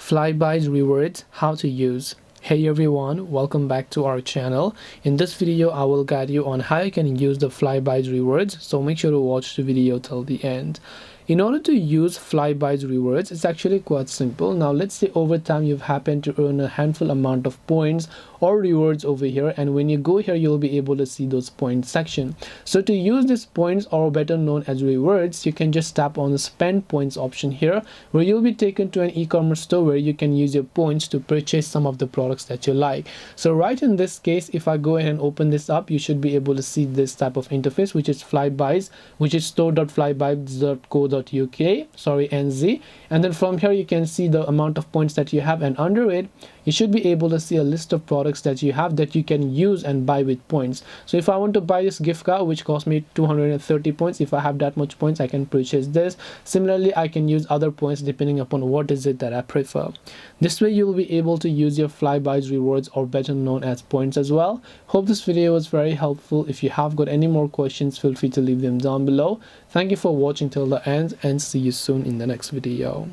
Flybuys Rewards, how to use. Hey everyone, welcome back to our channel. In this video I will guide you on how you can use the Flybuys Rewards, so make sure to watch the video till the end. In order to use Flybuys Rewards, it's actually quite simple. Now let's say over time you've happened to earn a handful amount of points or rewards over here, and when you go here you'll be able to see those points section. So to use these points, or better known as rewards, you can just tap on the spend points option here, where you'll be taken to an e-commerce store where you can use your points to purchase some of the products that you like. So right in this case, if I go ahead and open this up, you should be able to see this type of interface, which is Flybuys, which is store.flybuys.co.uk, sorry, NZ. And then from here you can see the amount of points that you have, and under it you should be able to see a list of products that you have that you can use and buy with points. So if I want to buy this gift card which cost me 230 points, if I have that much points I can purchase this. Similarly, I can use other points depending upon what is it that I prefer. This way you will be able to use your Flybuys rewards, or better known as points, as well. Hope this video was very helpful. If you have got any more questions, feel free to leave them down below. Thank you for watching till the end, and see you soon in the next video.